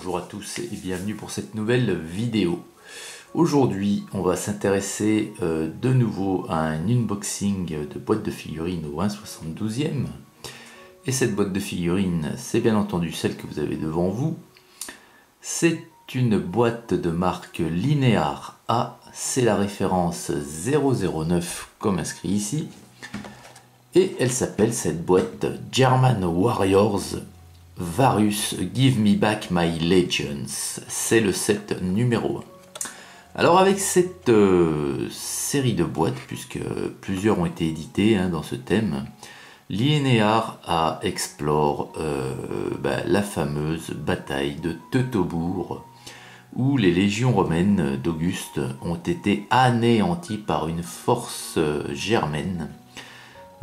bonjour à tous et bienvenue pour cette nouvelle vidéo. Aujourd'hui, on va s'intéresser de nouveau à un unboxing de boîte de figurines au 1/72e. Et cette boîte de figurines, c'est bien entendu celle que vous avez devant vous. C'est une boîte de marque Linear A, c'est la référence 009 comme inscrit ici. Et elle s'appelle cette boîte German Warriors Varus Give Me Back My Legends. C'est le set numéro 1. Alors avec cette série de boîtes, puisque plusieurs ont été éditées dans ce thème, Linear A explore la fameuse bataille de Teutobourg, où les légions romaines d'Auguste ont été anéanties par une force germaine.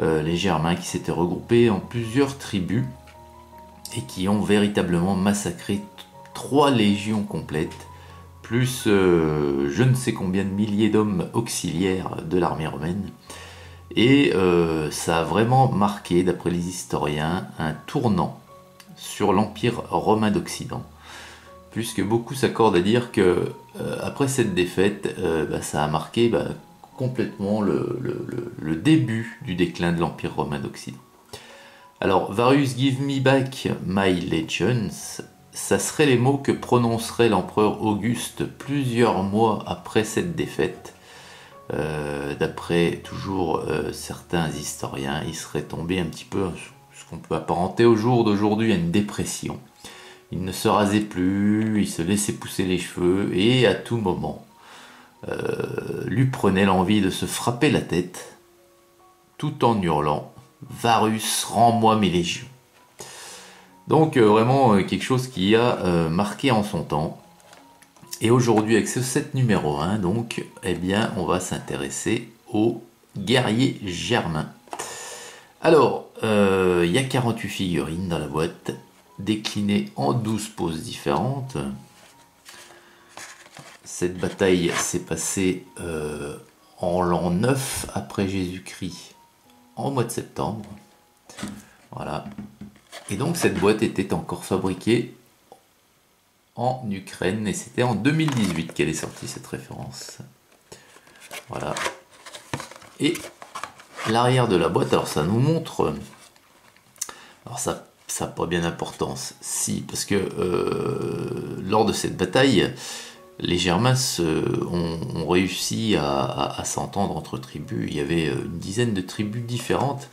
Les Germains qui s'étaient regroupés en plusieurs tribus et qui ont véritablement massacré 3 légions complètes, plus je ne sais combien de milliers d'hommes auxiliaires de l'armée romaine. Et ça a vraiment marqué, d'après les historiens, un tournant sur l'Empire romain d'Occident, puisque beaucoup s'accordent à dire que après cette défaite, ça a marqué complètement le début du déclin de l'Empire romain d'Occident. Alors, Varus Give Me Back My Legends, ça serait les mots que prononcerait l'empereur Auguste plusieurs mois après cette défaite. D'après toujours certains historiens, il serait tombé un petit peu ce qu'on peut apparenter au jour d'aujourd'hui à une dépression. Il ne se rasait plus, il se laissait pousser les cheveux et à tout moment, lui prenait l'envie de se frapper la tête tout en hurlant « Varus, rends-moi mes légions ». Donc vraiment quelque chose qui a marqué en son temps. Et aujourd'hui avec ce set numéro 1, donc, eh bien, on va s'intéresser aux guerriers germains. Alors, il y a 48 figurines dans la boîte, déclinées en 12 poses différentes. Cette bataille s'est passée en l'an 9 après Jésus-Christ, en mois de septembre. Voilà. Et donc cette boîte était encore fabriquée en Ukraine et c'était en 2018 qu'elle est sortie, cette référence. Voilà. Et l'arrière de la boîte, alors ça nous montre, alors ça n'a pas bien d'importance, si, parce que lors de cette bataille, les Germains ont réussi à s'entendre entre tribus. Il y avait une dizaine de tribus différentes.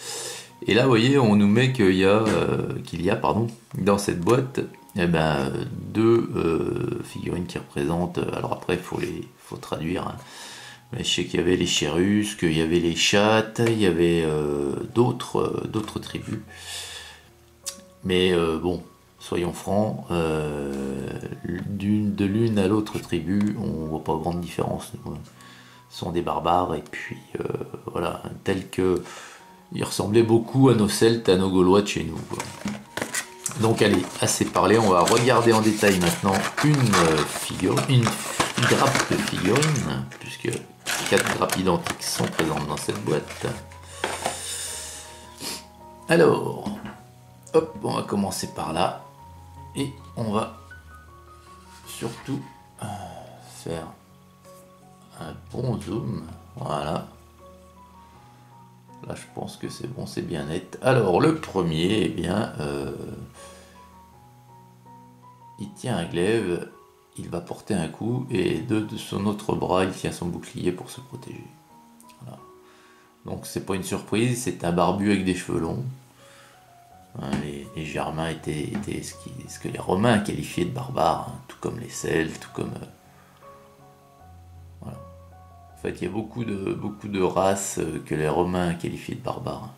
Et là, vous voyez, on nous met qu'il y a dans cette boîte deux figurines qui représentent. Alors après, faut traduire. Mais je sais qu'il y avait les Chérusques, qu'il y avait les Chattes, il y avait d'autres tribus. Mais bon. Soyons francs, de l'une à l'autre tribu, on voit pas grande différence. Ce sont des barbares, et puis voilà, tels que ils ressemblaient beaucoup à nos Celtes, à nos Gaulois de chez nous, quoi. Donc allez, assez parlé, on va regarder en détail maintenant une grappe de figurines, puisque 4 grappes identiques sont présentes dans cette boîte. Alors, hop, on va commencer par là. Et on va surtout faire un bon zoom. Voilà. Là, je pense que c'est bon, c'est bien net. Alors, le premier, eh bien, il tient un glaive, il va porter un coup, et de son autre bras, il tient son bouclier pour se protéger. Voilà. Donc, c'est pas une surprise, c'est un barbu avec des cheveux longs. Les Germains étaient ce que les Romains qualifiaient de barbares, tout comme les Celtes, tout comme... voilà. En fait, il y a beaucoup de races que les Romains qualifiaient de barbares.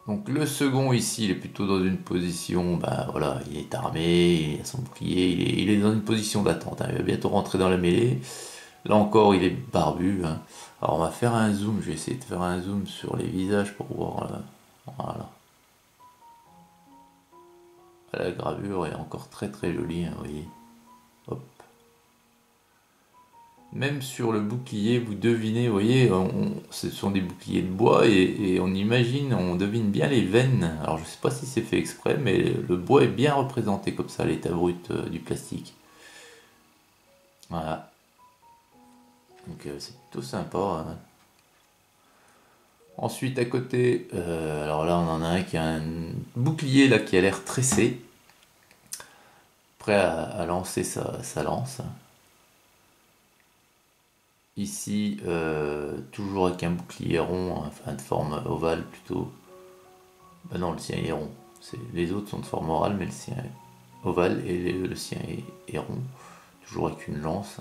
Donc le second ici, il est plutôt dans une position, voilà, il est armé, il a son bouclier, il est dans une position d'attente, il va bientôt rentrer dans la mêlée. Là encore, il est barbu. Alors on va faire un zoom, je vais essayer de faire un zoom sur les visages pour voir. Voilà. La gravure est encore très très jolie, vous voyez. Hop. même sur le bouclier, vous devinez, vous voyez, ce sont des boucliers de bois et on imagine, on devine bien les veines. Alors je sais pas si c'est fait exprès, mais le bois est bien représenté comme ça, l'état brut du plastique. Voilà, donc c'est plutôt sympa, hein. Ensuite à côté, alors là on en a un qui a un bouclier là qui a l'air tressé, prêt à lancer sa lance. Ici, toujours avec un bouclier rond, enfin de forme ovale plutôt. Bah non, le sien est rond. Les autres sont de forme orale, mais le sien est ovale et le sien est rond. Toujours avec une lance.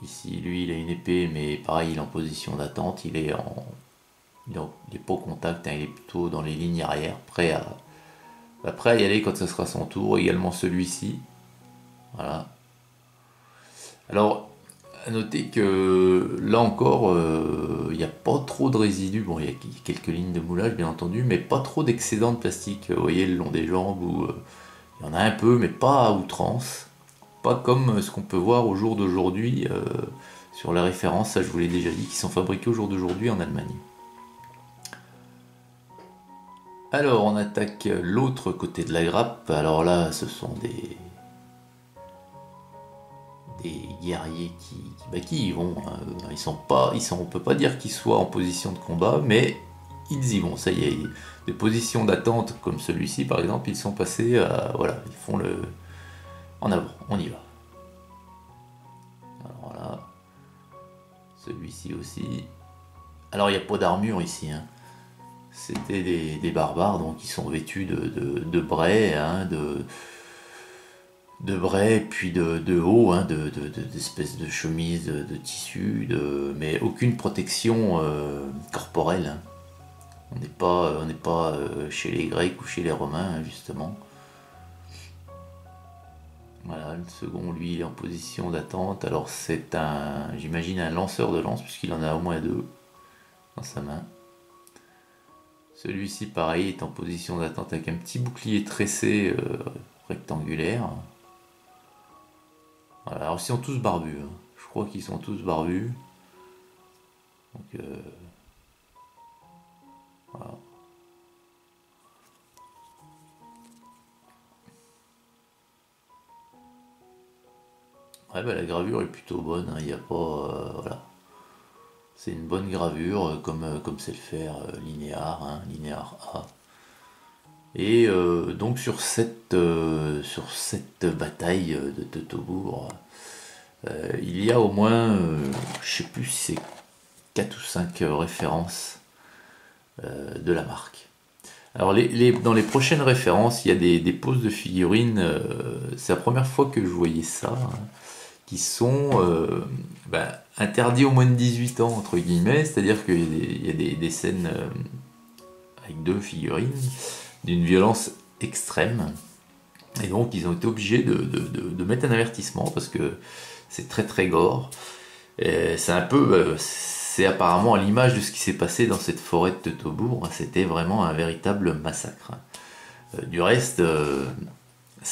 Ici, lui, il a une épée, mais pareil, il est en position d'attente. Il est pas au contact, hein, il est plutôt dans les lignes arrière, prêt à y aller quand ce sera son tour. Également celui-ci. Voilà. Alors, à noter que là encore, il n'y a pas trop de résidus. Bon, il y a quelques lignes de moulage, bien entendu, mais pas trop d'excédent de plastique. Vous voyez, le long des jambes, où il y en a un peu, mais pas à outrance. Pas comme ce qu'on peut voir au jour d'aujourd'hui sur les références, ça je vous l'ai déjà dit, qui sont fabriquées au jour d'aujourd'hui en Allemagne. Alors, on attaque l'autre côté de la grappe. Alors là, ce sont des guerriers qui y vont. On peut pas dire qu'ils soient en position de combat, mais ils y vont. Ça y est, des positions d'attente comme celui-ci par exemple, ils sont passés à, voilà, ils font le en avant, on y va. Alors là, celui-ci aussi. Alors il n'y a pas d'armure ici, hein. C'était des barbares, donc ils sont vêtus de brais, hein, de brais, puis de haut, hein, d'espèces de chemises de tissu, mais aucune protection corporelle, hein. On n'est pas chez les Grecs ou chez les Romains, hein, justement. Voilà, le second, lui, il est en position d'attente. Alors c'est j'imagine un lanceur de lance, puisqu'il en a au moins deux dans sa main. Celui-ci, pareil, est en position d'attente avec un petit bouclier tressé rectangulaire. Voilà, alors ils sont tous barbus, hein. Je crois qu'ils sont tous barbus. Donc voilà. Ouais, bah, la gravure est plutôt bonne, hein. Il n'y a pas. Voilà. C'est une bonne gravure, comme c'est le faire Linéar, hein, Linéar A. Et donc sur cette bataille de Teutobourg, il y a au moins, je sais plus si c'est 4 ou 5 références de la marque. Alors dans les prochaines références, il y a des poses de figurines, c'est la première fois que je voyais ça, hein, qui sont interdits aux moins de 18 ans, entre guillemets, c'est-à-dire qu'il y a des scènes avec deux figurines d'une violence extrême. Et donc ils ont été obligés de mettre un avertissement parce que c'est très très gore. C'est un peu, c'est apparemment à l'image de ce qui s'est passé dans cette forêt de Teutobourg. C'était vraiment un véritable massacre. Du reste,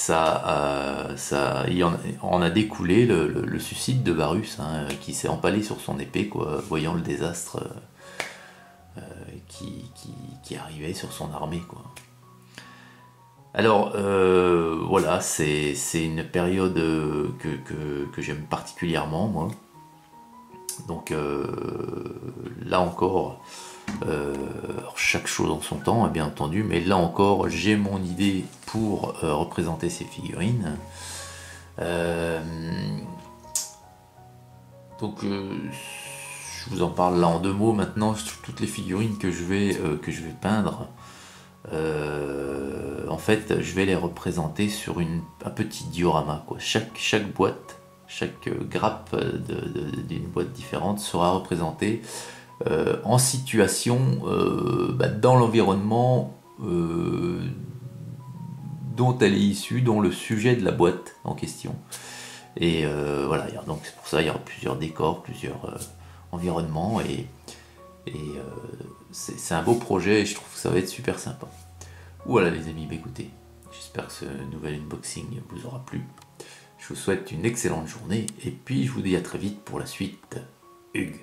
il en a découlé le suicide de Varus, hein, qui s'est empalé sur son épée, quoi, voyant le désastre qui arrivait sur son armée, quoi. Alors voilà, c'est une période que j'aime particulièrement, moi. Donc là encore, chaque chose en son temps, bien entendu, mais là encore, j'ai mon idée pour représenter ces figurines. Donc je vous en parle là en deux mots maintenant. Toutes les figurines que je vais peindre, en fait, je vais les représenter sur un petit diorama, quoi. Chaque boîte, chaque grappe d'une boîte différente sera représentée en situation dans l'environnement dont elle est issue, dont le sujet de la boîte en question. Et voilà, donc c'est pour ça il y aura plusieurs décors, plusieurs environnements, et c'est un beau projet et je trouve que ça va être super sympa. Voilà les amis, écoutez, j'espère que ce nouvel unboxing vous aura plu. Je vous souhaite une excellente journée et puis je vous dis à très vite pour la suite. Hugues.